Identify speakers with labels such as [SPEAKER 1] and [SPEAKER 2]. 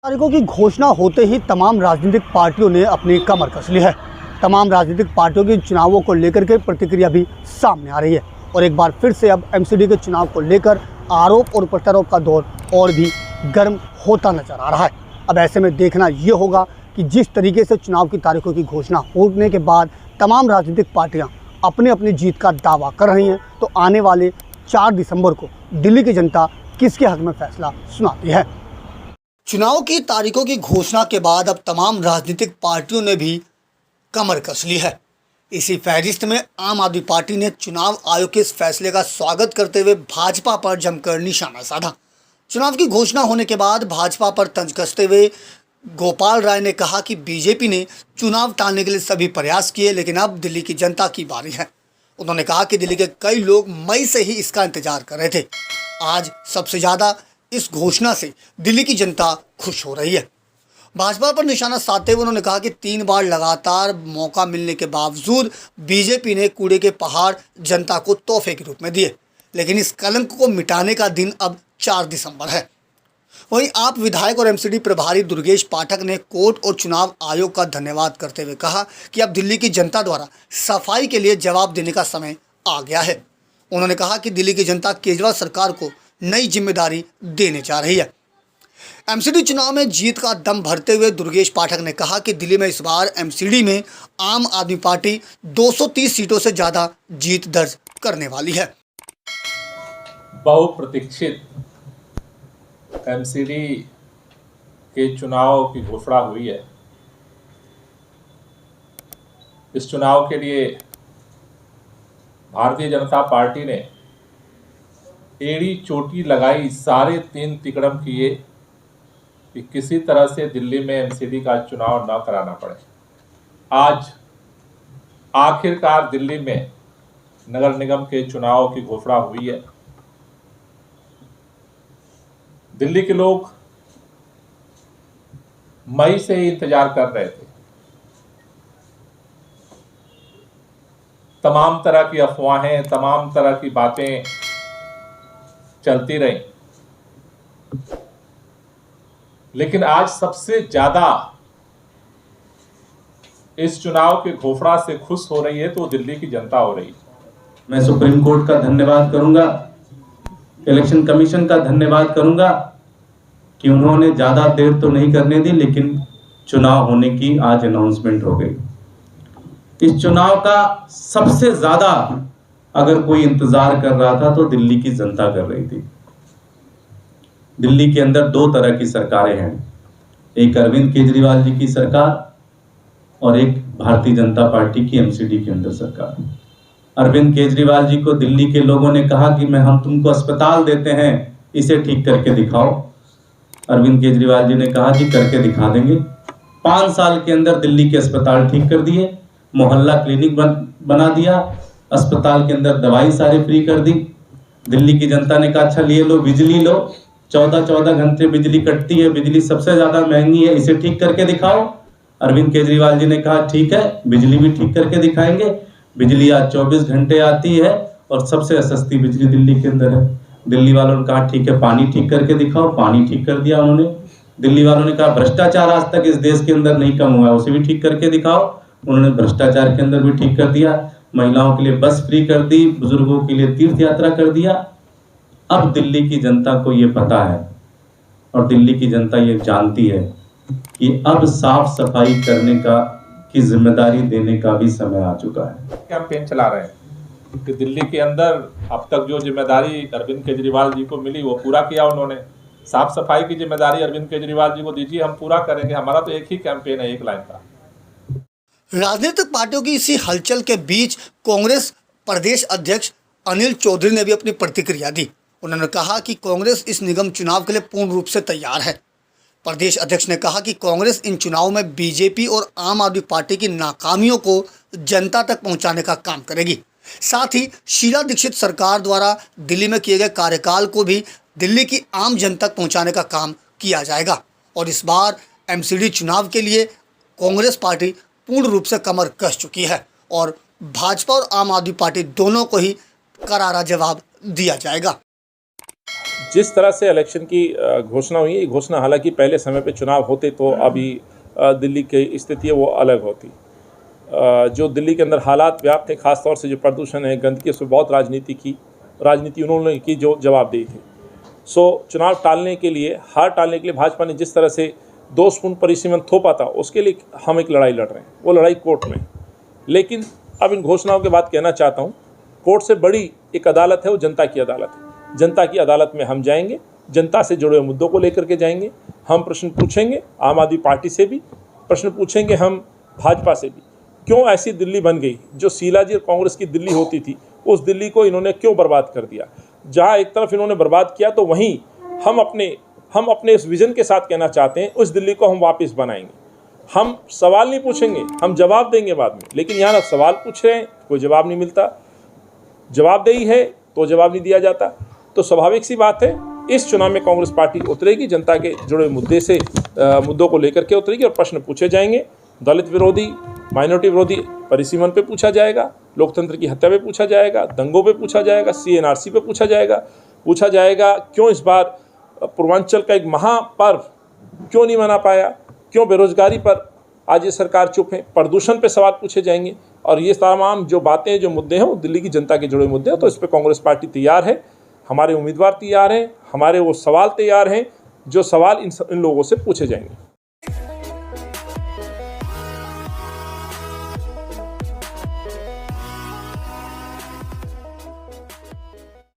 [SPEAKER 1] तारीखों की घोषणा होते ही तमाम राजनीतिक पार्टियों ने अपनी कमर कस ली है। तमाम राजनीतिक पार्टियों की चुनावों को लेकर के प्रतिक्रिया भी सामने आ रही है और एक बार फिर से अब एमसीडी के चुनाव को लेकर आरोप और प्रत्यारोप का दौर और भी गर्म होता नजर आ रहा है। अब ऐसे में देखना ये होगा कि जिस तरीके से चुनाव की तारीखों की घोषणा होने के बाद तमाम राजनीतिक पार्टियाँ अपनी अपनी जीत का दावा कर रही हैं, तो आने वाले 4 दिसंबर को दिल्ली की जनता किसके हक में फैसला सुनाती है। चुनाव की तारीखों की घोषणा के बाद अब तमाम राजनीतिक पार्टियों ने भी कमर कस ली है। इसी फहरिस्त में आम आदमी पार्टी ने चुनाव आयोग के इस फैसले का स्वागत करते हुए भाजपा पर जमकर निशाना साधा। चुनाव की घोषणा होने के बाद भाजपा पर तंज कसते हुए गोपाल राय ने कहा कि बीजेपी ने चुनाव टालने के लिए सभी प्रयास किए, लेकिन अब दिल्ली की जनता की बारी है। उन्होंने कहा कि दिल्ली के कई लोग मई से ही इसका इंतजार कर रहे थे। आज सबसे ज़्यादा इस घोषणा से दिल्ली की जनता खुश हो रही है। भाजपा पर निशाना साधते हुए उन्होंने कहा कि 3 बार लगातार मौका मिलने के बावजूद बीजेपी ने कूड़े के पहाड़ जनता को तोहफे के रूप में दिए, लेकिन इस कलंक को मिटाने का दिन अब 4 दिसंबर है। वहीं आप विधायक और एमसीडी प्रभारी दुर्गेश पाठक ने कोर्ट और चुनाव आयोग का धन्यवाद करते हुए कहा कि अब दिल्ली की जनता द्वारा सफाई के लिए जवाब देने का समय आ गया है। उन्होंने कहा कि दिल्ली की जनता केजरीवाल सरकार को नई जिम्मेदारी देने जा रही है। एमसीडी चुनाव में जीत का दम भरते हुए दुर्गेश पाठक ने कहा कि दिल्ली में इस बार एमसीडी में आम आदमी पार्टी 230 सीटों से ज़्यादा जीत दर्ज करने वाली है।
[SPEAKER 2] बहुप्रतीक्षित एमसीडी के चुनाव की घोषणा हुई है। इस चुनाव के लिए भारतीय जनता पार्टी ने एड़ी चोटी लगाई, सारे 3 तिकड़म किए कि किसी तरह से दिल्ली में एमसीडी का चुनाव न कराना पड़े। आज आखिरकार दिल्ली में नगर निगम के चुनाव की घोषणा हुई है। दिल्ली के लोग मई से ही इंतजार कर रहे थे। तमाम तरह की अफवाहें, तमाम तरह की बातें चलती रही, लेकिन आज सबसे ज्यादा इस चुनाव की घोषणा से खुश हो रही है तो दिल्ली की जनता हो रही है।
[SPEAKER 3] मैं सुप्रीम कोर्ट का धन्यवाद करूंगा, इलेक्शन कमीशन का धन्यवाद करूंगा कि उन्होंने ज्यादा देर तो नहीं करने दी, लेकिन चुनाव होने की आज अनाउंसमेंट हो गई। इस चुनाव का सबसे ज्यादा अगर कोई इंतजार कर रहा था तो दिल्ली की जनता कर रही थी। दिल्ली के अंदर 2 तरह की सरकारें हैं, एक अरविंद केजरीवाल जी की सरकार और एक भारतीय जनता पार्टी की एमसीडी के अंदर सरकार। अरविंद केजरीवाल जी को दिल्ली के लोगों ने कहा कि हम तुमको अस्पताल देते हैं, इसे ठीक करके दिखाओ। अरविंद केजरीवाल जी ने कहा जी करके दिखा देंगे। 5 साल के अंदर दिल्ली के अस्पताल ठीक कर दिए, मोहल्ला क्लिनिक बना दिया, अस्पताल के अंदर दवाई सारी फ्री कर दी। दिल्ली की जनता ने कहा अच्छा लिए लो, बिजली लो, 14 घंटे बिजली कटती है, बिजली सबसे ज्यादा महंगी है, इसे ठीक करके दिखाओ। अरविंद केजरीवाल जी ने कहा ठीक है, बिजली भी ठीक करके दिखाएंगे। बिजली आज 24 घंटे आती है और सबसे सस्ती बिजली दिल्ली के अंदर है। दिल्ली वालों ने कहा ठीक है, पानी ठीक करके दिखाओ, पानी ठीक कर दिया उन्होंने। दिल्ली वालों ने कहा भ्रष्टाचार आज तक इस देश के अंदर नहीं कम हुआ है, उसे भी ठीक करके दिखाओ, उन्होंने भ्रष्टाचार के अंदर भी ठीक कर दिया। महिलाओं के लिए बस फ्री कर दी, बुजुर्गों के लिए तीर्थ यात्रा कर दिया। अब दिल्ली की जनता को ये पता है और दिल्ली की जनता ये जानती है कि अब साफ सफाई करने की जिम्मेदारी देने का भी समय आ चुका है।
[SPEAKER 2] कैंपेन चला रहे हैं कि दिल्ली के अंदर अब तक जो जिम्मेदारी अरविंद केजरीवाल जी को मिली वो पूरा किया उन्होंने। साफ सफाई की जिम्मेदारी अरविंद केजरीवाल जी को दीजिए, हम पूरा करेंगे। हमारा तो एक ही कैंपेन है, एक लाइन का।
[SPEAKER 1] राजनीतिक पार्टियों की इसी हलचल के बीच कांग्रेस प्रदेश अध्यक्ष अनिल चौधरी ने भी अपनी प्रतिक्रिया दी। उन्होंने कहा कि कांग्रेस इस निगम चुनाव के लिए पूर्ण रूप से तैयार है। प्रदेश अध्यक्ष ने कहा कि कांग्रेस इन चुनावों में बीजेपी और आम आदमी पार्टी की नाकामियों को जनता तक पहुंचाने का काम करेगी। साथ ही शीला दीक्षित सरकार द्वारा दिल्ली में किए गए कार्यकाल को भी दिल्ली की आम जनता तक पहुंचाने का काम किया जाएगा। और इस बार एमसीडी चुनाव के लिए कांग्रेस पार्टी पूर्ण रूप से कमर कस चुकी है और भाजपा और आम आदमी पार्टी दोनों को ही करारा जवाब दिया जाएगा।
[SPEAKER 4] जिस तरह से इलेक्शन की घोषणा हुई, ये घोषणा हालांकि पहले समय पे चुनाव होते तो अभी दिल्ली की स्थिति है वो अलग होती। जो दिल्ली के अंदर हालात व्याप्त थे, खासतौर से जो प्रदूषण है, गंदगी, उस पर बहुत राजनीति उन्होंने की जो जवाबदेही थी। सो चुनाव टालने के लिए, हार टालने के लिए भाजपा ने जिस तरह से दोषपूर्ण परिसीमन थोपा था, उसके लिए हम एक लड़ाई लड़ रहे हैं, वो लड़ाई कोर्ट में। लेकिन अब इन घोषणाओं के बाद कहना चाहता हूँ, कोर्ट से बड़ी एक अदालत है, वो जनता की अदालत है। जनता की अदालत में हम जाएंगे, जनता से जुड़े हुए मुद्दों को लेकर के जाएंगे। हम प्रश्न पूछेंगे, आम आदमी पार्टी से भी प्रश्न पूछेंगे, हम भाजपा से भी। क्यों ऐसी दिल्ली बन गई? जो शीलाजी और कांग्रेस की दिल्ली होती थी, उस दिल्ली को इन्होंने क्यों बर्बाद कर दिया? जहाँ एक तरफ इन्होंने बर्बाद किया, तो वहीं हम अपने इस विजन के साथ कहना चाहते हैं, उस दिल्ली को हम वापस बनाएंगे। हम सवाल नहीं पूछेंगे, हम जवाब देंगे बाद में। लेकिन यहाँ ना सवाल पूछ रहे हैं, कोई जवाब नहीं मिलता, जवाबदेही है तो जवाब नहीं दिया जाता। तो स्वाभाविक सी बात है, इस चुनाव में कांग्रेस पार्टी उतरेगी, जनता के जुड़े मुद्दों को लेकर के उतरेगी और प्रश्न पूछे जाएंगे। दलित विरोधी, माइनॉरिटी विरोधी परिसीमन पे पूछा जाएगा, लोकतंत्र की हत्या पे पूछा जाएगा, दंगों पे पूछा जाएगा, CNRC पे पूछा जाएगा क्यों इस बार पूर्वांचल का एक महापर्व क्यों नहीं मना पाया, क्यों बेरोजगारी पर आज ये सरकार चुप है, प्रदूषण पे सवाल पूछे जाएंगे। और ये तमाम जो बातें, जो मुद्दे हैं, वो दिल्ली की जनता के जुड़े मुद्दे हैं। तो इस पर कांग्रेस पार्टी तैयार है, हमारे उम्मीदवार तैयार हैं, हमारे वो सवाल तैयार हैं, जो सवाल इन लोगों से पूछे जाएंगे।